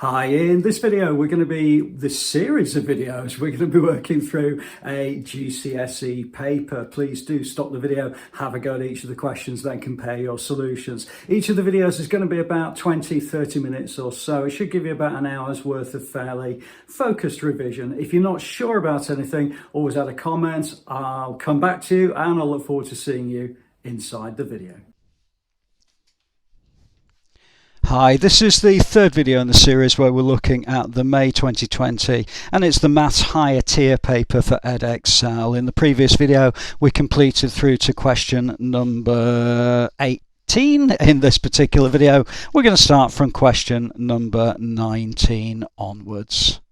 Hi, in this video this series of videos we're going to be working through a GCSE paper. Please do stop the video, have a go at each of the questions, then compare your solutions. Each of the videos is going to be about 20-30 minutes or so. It should give you about an hour's worth of fairly focused revision. If you're not sure about anything, always add a comment. I'll come back to you and I'll look forward to seeing you inside the video. Hi, this is the third video in the series where we're looking at the May 2020 and it's the Maths Higher Tier paper for Edexcel. In the previous video we completed through to question number 18. In this particular video we're going to start from question number 19 onwards.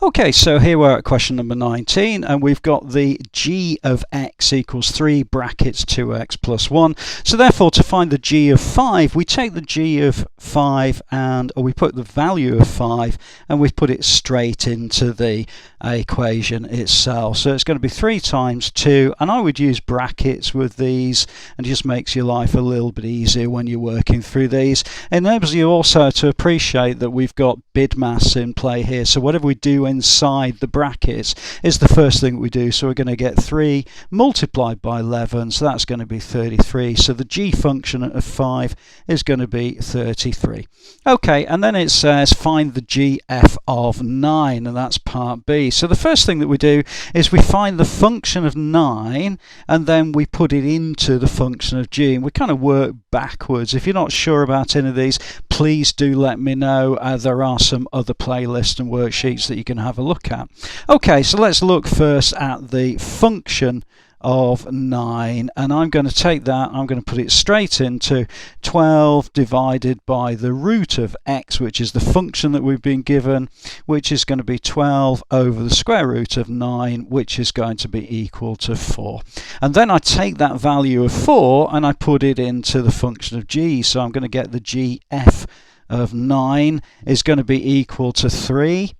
Okay, so here we're at question number 19 and we've got the g of x equals 3 brackets 2x plus 1. So therefore to find the g of 5 we take the g of 5 or we put the value of 5 and we put it straight into the equation itself. So it's going to be 3 times 2, and I would use brackets with these, and it just makes your life a little bit easier when you're working through these. It enables you also to appreciate that we've got BIDMAS in play here, so whatever we do inside the brackets is the first thing we do. So we're going to get 3 multiplied by 11, so that's going to be 33. So the g function of 5 is going to be 33. Okay, and then it says find the gf of 9, and that's part B. So the first thing that we do is we find the function of 9 and then we put it into the function of g, and we kind of work backwards. If you're not sure about any of these, please do let me know. There are some other playlists and worksheets that you can have a look at. Okay, so let's look first at the function of 9, and I'm going to take that, I'm going to put it straight into 12 divided by the root of x, which is the function that we've been given, which is going to be 12 over the square root of 9, which is going to be equal to 4. And then I take that value of 4 and I put it into the function of g, so I'm going to get the gf of 9 is going to be equal to 3,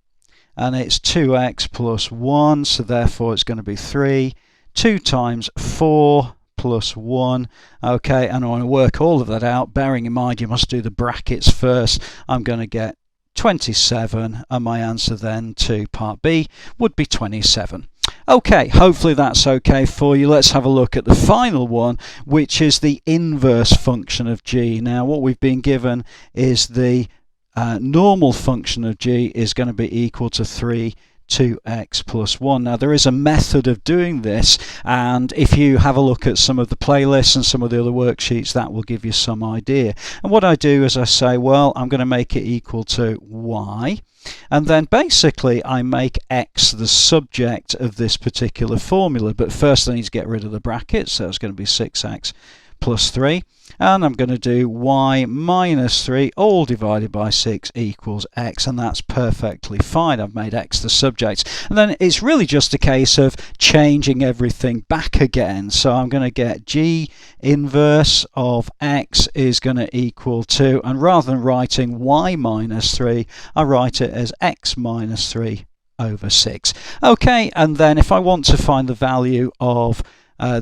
and it's 2x plus 1, so therefore it's going to be 3. 2 times 4 plus 1. Okay, and I want to work all of that out, bearing in mind you must do the brackets first. I'm going to get 27, and my answer then to part B would be 27. Okay, hopefully that's okay for you. Let's have a look at the final one, which is the inverse function of g. Now what we've been given is the normal function of g is going to be equal to 2x plus 1. Now there is a method of doing this, and if you have a look at some of the playlists and some of the other worksheets, that will give you some idea. And what I do is I say, well, I'm going to make it equal to y, and then basically I make x the subject of this particular formula. But first I need to get rid of the brackets, so it's going to be 6x plus 3, and I'm going to do y minus 3 all divided by 6 equals x, and that's perfectly fine. I've made x the subject, and then it's really just a case of changing everything back again. So I'm going to get g inverse of x is going to equal to, and rather than writing y minus 3, I write it as x minus 3 over 6. Okay, and then if I want to find the value of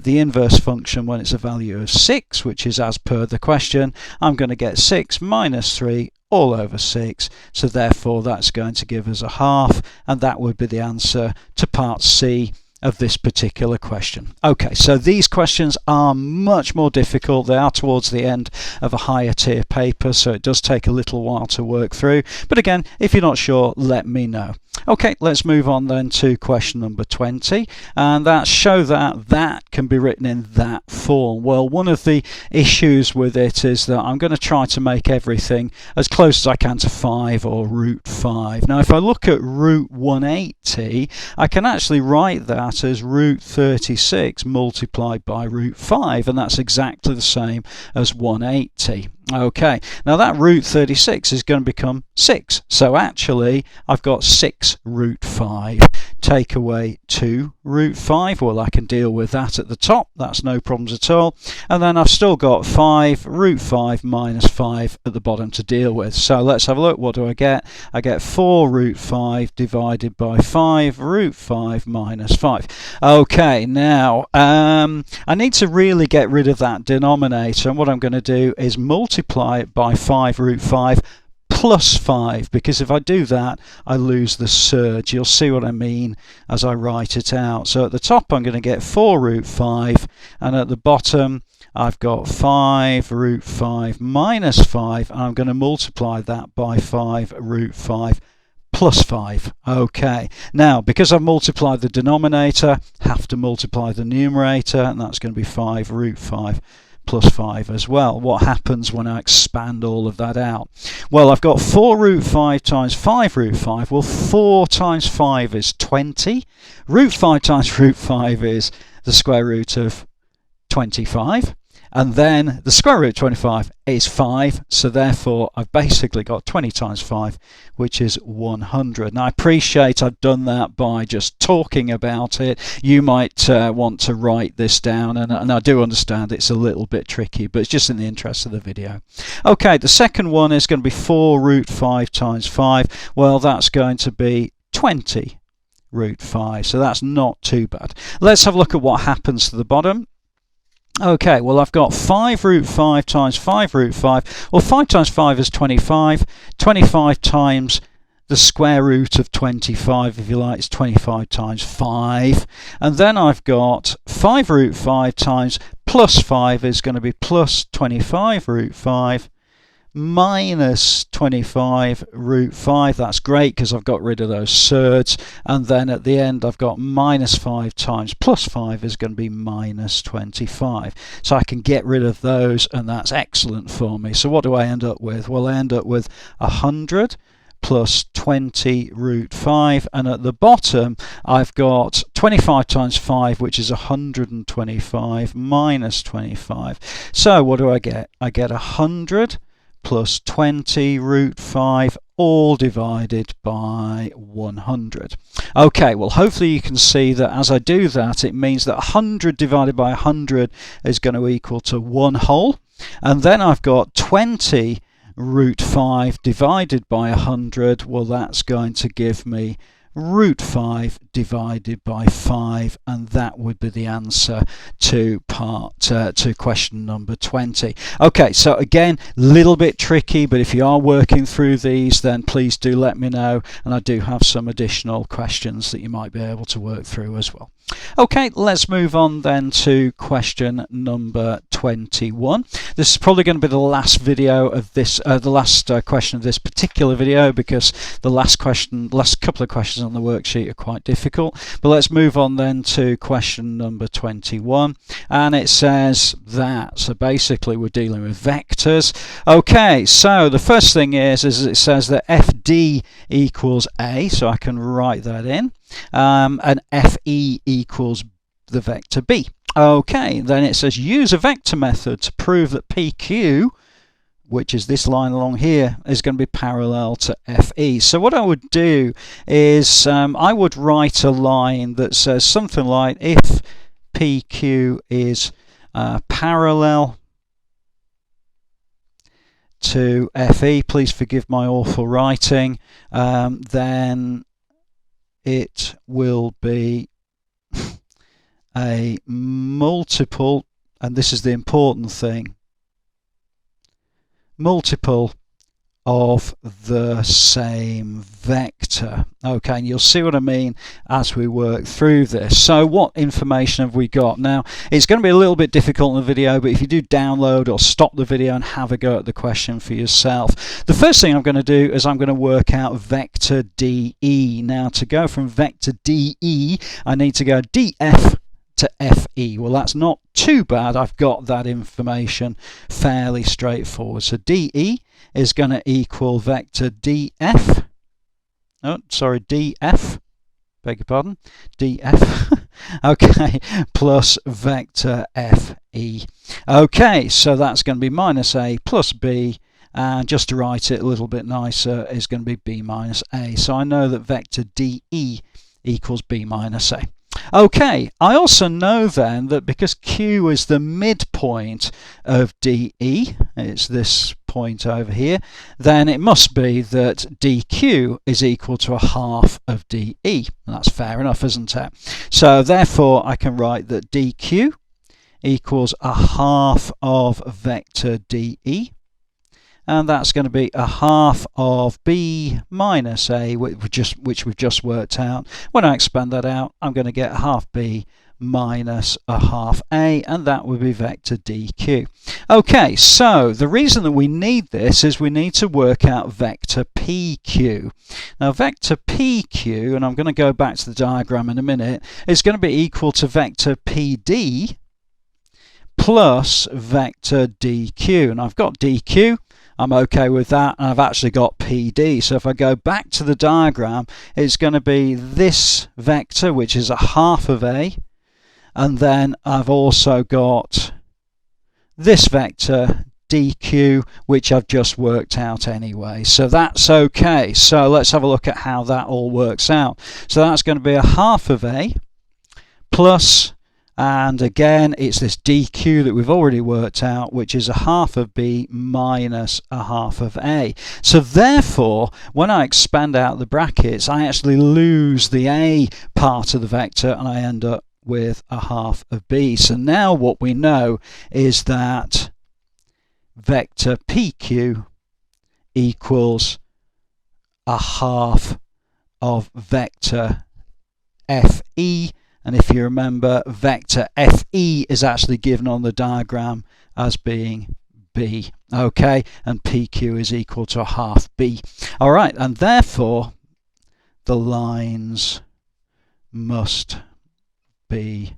the inverse function when it's a value of 6, which is as per the question, I'm going to get 6 minus 3 all over 6, so therefore that's going to give us a half, and that would be the answer to part C of this particular question. Okay, so these questions are much more difficult. They are towards the end of a higher tier paper, so it does take a little while to work through. But again, if you're not sure, let me know. Okay, let's move on then to question number 20, and that's show that that can be written in that form. Well, one of the issues with it is that I'm going to try to make everything as close as I can to 5 or root 5. Now if I look at root 180, I can actually write that as root 36 multiplied by root 5, and that's exactly the same as 180. Okay, now that root 36 is going to become 6, so actually I've got 6 x root 5. Take away 2 root 5. Well, I can deal with that at the top. That's no problems at all. And then I've still got 5 root 5 minus 5 at the bottom to deal with. So let's have a look. What do I get? I get 4 root 5 divided by 5 root 5 minus 5. Okay, now I need to really get rid of that denominator. And what I'm going to do is multiply it by 5 root 5 plus 5, because if I do that I lose the surge. You'll see what I mean as I write it out. So at the top I'm going to get 4 root 5, and at the bottom I've got 5 root 5 minus 5, and I'm going to multiply that by 5 root 5 plus 5. Okay, now because I've multiplied the denominator, have to multiply the numerator, and that's going to be 5 root 5 plus 5 as well. What happens when I expand all of that out? Well, I've got 4 root 5 times 5 root 5. Well, 4 times 5 is 20. Root 5 times root 5 is the square root of 25. And then the square root of 25 is 5, so therefore I've basically got 20 times 5, which is 100. Now I appreciate I've done that by just talking about it. You might want to write this down, and I do understand it's a little bit tricky, but it's just in the interest of the video. Okay, the second one is going to be 4 root 5 times 5. Well, that's going to be 20 root 5, so that's not too bad. Let's have a look at what happens to the bottom. Okay, well I've got 5 root 5 times 5 root 5. Well, 5 times 5 is 25. 25 times the square root of 25, if you like, is 25 times 5. And then I've got 5 root 5 times plus 5 is going to be plus 25 root 5 minus 25 root 5. That's great because I've got rid of those surds. And then at the end I've got minus 5 times plus 5 is going to be minus 25. So I can get rid of those, and that's excellent for me. So what do I end up with? Well, I end up with 100 plus 20 root 5, and at the bottom I've got 25 times 5, which is 125 minus 25. So what do I get? I get 100 plus 20 root 5, all divided by 100. Okay, well hopefully you can see that as I do that, it means that 100 divided by 100 is going to equal to 1 whole, and then I've got 20 root 5 divided by 100. Well, that's going to give me root 5 divided by 5, and that would be the answer to question number 20. Okay, so again, little bit tricky, but if you are working through these, then please do let me know, and I do have some additional questions that you might be able to work through as well. Okay, let's move on then to question number 21. This is probably going to be the last video of this, the last question of this particular video, because the last couple of questions on the worksheet are quite difficult. But let's move on then to question number 21, and it says that, so basically we're dealing with vectors. Okay, so the first thing is it says that FD equals A, so I can write that in. And FE equals the vector B. Okay, then it says use a vector method to prove that PQ, which is this line along here, is going to be parallel to FE. So what I would do is I would write a line that says something like, if PQ is parallel to FE, please forgive my awful writing, then it will be a multiple, and this is the important thing, multiple of the same vector. Okay, and you'll see what I mean as we work through this. So what information have we got? Now, it's going to be a little bit difficult in the video, but if you do download or stop the video and have a go at the question for yourself, the first thing I'm going to do is I'm going to work out vector DE. Now, to go from vector DE, I need to go DF to FE. Well, that's not too bad. I've got that information fairly straightforward. So DE is going to equal vector DF. Oh, sorry, DF. Beg your pardon. DF. Okay, plus vector FE. Okay, so that's going to be minus A plus B, and just to write it a little bit nicer is going to be b minus a. So I know that vector de equals b minus a. Okay, I also know then that because Q is the midpoint of DE, it's this point over here, then it must be that DQ is equal to a half of DE. And that's fair enough, isn't it? So therefore I can write that DQ equals a half of vector DE. And that's going to be a half of b minus a, which we've just worked out. When I expand that out, I'm going to get a half b minus a half a, and that would be vector dq. Okay, so the reason that we need this is we need to work out vector pq. Now vector pq, and I'm going to go back to the diagram in a minute, is going to be equal to vector pd plus vector dq. And I've got dq. I'm okay with that, and I've actually got PD. So if I go back to the diagram, it's going to be this vector, which is a half of A, and then I've also got this vector DQ, which I've just worked out anyway. So that's okay. So let's have a look at how that all works out. So that's going to be a half of A plus, and again, it's this dq that we've already worked out, which is a half of b minus a half of a. So therefore, when I expand out the brackets, I actually lose the a part of the vector, and I end up with a half of b. So now what we know is that vector pq equals a half of vector fe. And if you remember, vector fe is actually given on the diagram as being b. Okay, and pq is equal to a half b. All right, and therefore the lines must be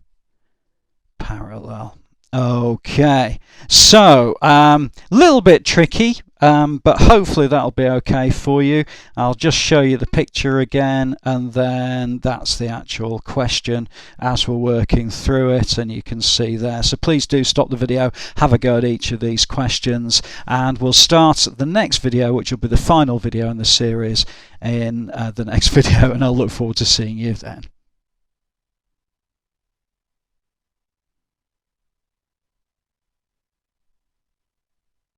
parallel. Okay, so a little bit tricky, but hopefully that'll be okay for you. I'll just show you the picture again, and then that's the actual question as we're working through it, and you can see there. So please do stop the video, have a go at each of these questions, and we'll start the next video, which will be the final video in the series, in the next video, and I'll look forward to seeing you then.